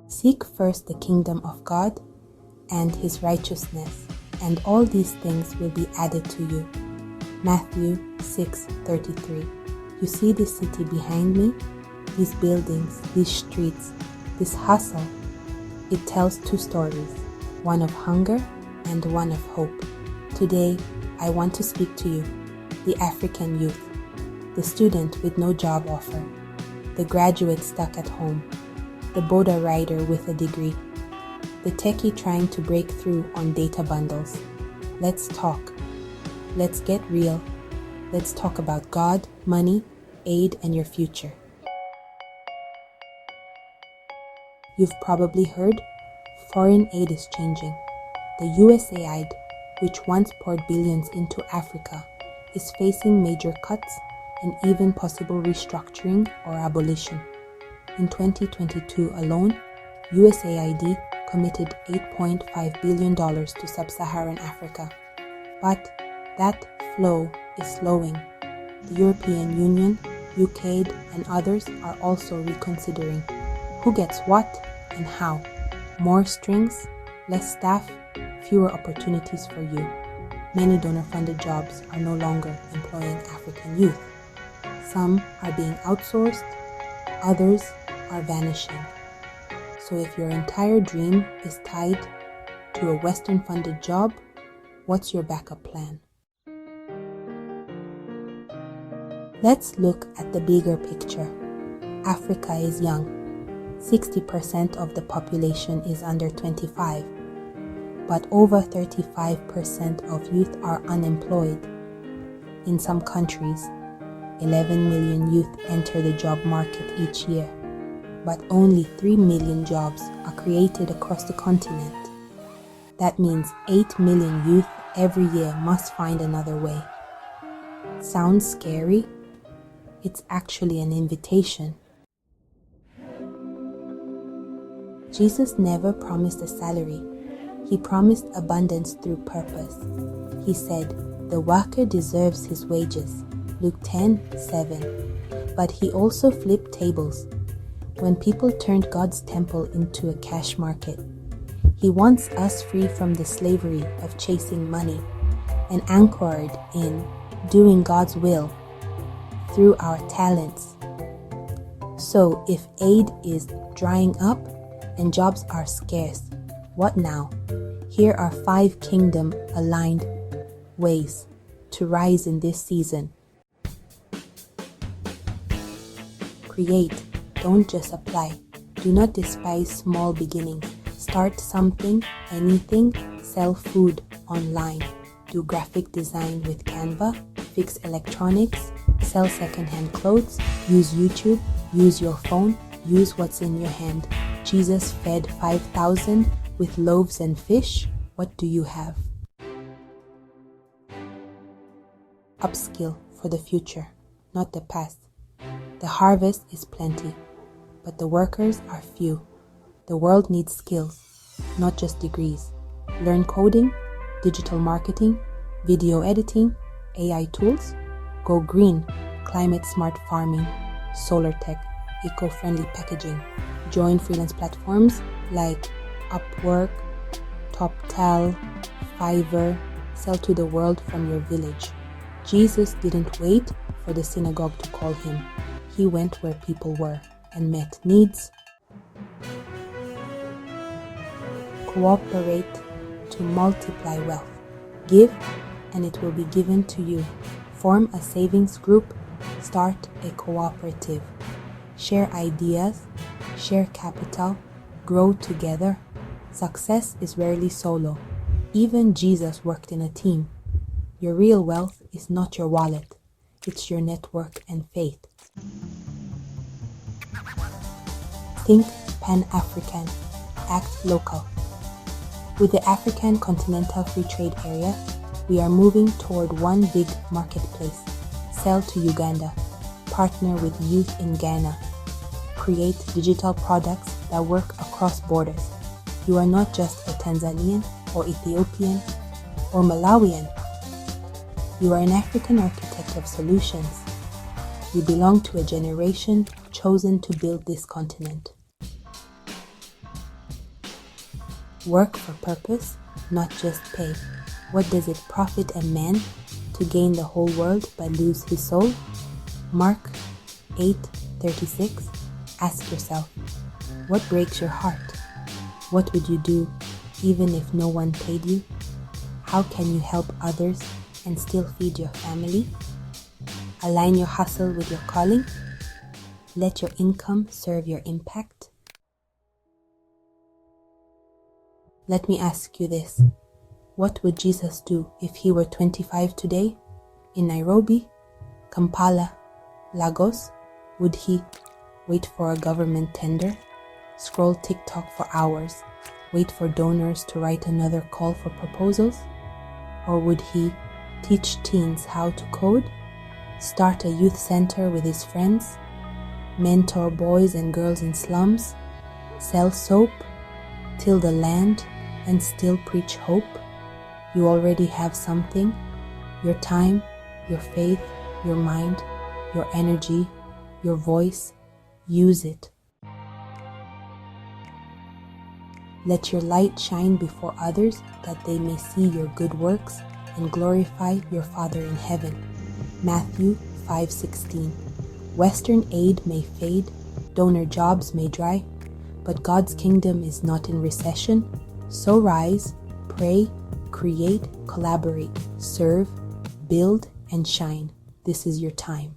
Seek first the kingdom of God and his righteousness, and all these things will be added to you. Matthew 6:33. You see this city behind me? These buildings, these streets, this hustle. It tells two stories, one of hunger and one of hope. Today, I want to speak to you, the African youth, the student with no job offer, the graduate stuck at home, the boda rider with a degree, the techie trying to break through on data bundles. Let's talk. Let's get real. Let's talk about God, money, aid, and your future. You've probably heard, foreign aid is changing. The USAID, which once poured billions into Africa, is facing major cuts and even possible restructuring or abolition. In 2022 alone, USAID committed $8.5 billion to sub-Saharan Africa. But that flow is slowing. The European Union, USAID, and others are also reconsidering who gets what and how. More strings, less staff, fewer opportunities for you. Many donor-funded jobs are no longer employing African youth. Some are being outsourced, others are vanishing. So if your entire dream is tied to a Western-funded job, what's your backup plan? Let's look at the bigger picture. Africa is young. 60% of the population is under 25, but over 35% of youth are unemployed. In some countries, 11 million youth enter the job market each year, but only 3 million jobs are created across the continent. That means 8 million youth every year must find another way. Sounds scary? It's actually an invitation. Jesus never promised a salary. He promised abundance through purpose. He said, "The worker deserves his wages." Luke 10:7. But he also flipped tables. When people turned God's temple into a cash market, he wants us free from the slavery of chasing money and anchored in doing God's will through our talents. So if aid is drying up and jobs are scarce, what now? Here are 5 kingdom-aligned ways to rise in this season. Create, don't just apply. Do not despise small beginnings. Start something, anything, sell food online. Do graphic design with Canva, fix electronics, sell secondhand clothes, use YouTube, use your phone, use what's in your hand. Jesus fed 5,000 with loaves and fish. What do you have? Upskill for the future, not the past. The harvest is plenty, but the workers are few. The world needs skills, not just degrees. Learn coding, digital marketing, video editing, AI tools. Go green, climate-smart farming, solar tech, eco-friendly packaging. Join freelance platforms like Upwork, TopTal, Fiverr. Sell to the world from your village. Jesus didn't wait for the synagogue to call him. He went where people were and met needs. Cooperate to multiply wealth. Give, and it will be given to you. Form a savings group. Start a cooperative. Share ideas. Share capital. Grow together. Success is rarely solo. Even Jesus worked in a team. Your real wealth is not your wallet. It's your network and faith. Think Pan-African. Act local. With the African Continental Free Trade Area, we are moving toward one big marketplace. Sell to Uganda. Partner with youth in Ghana. Create digital products that work across borders. You are not just a Tanzanian or Ethiopian or Malawian. You are an African architect of solutions. You belong to a generation chosen to build this continent. Work for purpose, not just pay. What does it profit a man to gain the whole world but lose his soul? Mark 8:36. Ask yourself, what breaks your heart? What would you do even if no one paid you? How can you help others and still feed your family? Align your hustle with your calling. Let your income serve your impact. Let me ask you this. What would Jesus do if he were 25 today? In Nairobi, Kampala, Lagos? Would he wait for a government tender? Scroll TikTok for hours? Wait for donors to write another call for proposals? Or would he teach teens how to code? Start a youth center with his friends? Mentor boys and girls in slums? Sell soap? Till the land? And still preach hope? You already have something. Your time, your faith, your mind, your energy, your voice. Use it. Let your light shine before others that they may see your good works and glorify your Father in heaven. Matthew 5:16. Western aid may fade, donor jobs may dry, but God's kingdom is not in recession. So rise, pray, create, collaborate, serve, build, and shine. This is your time.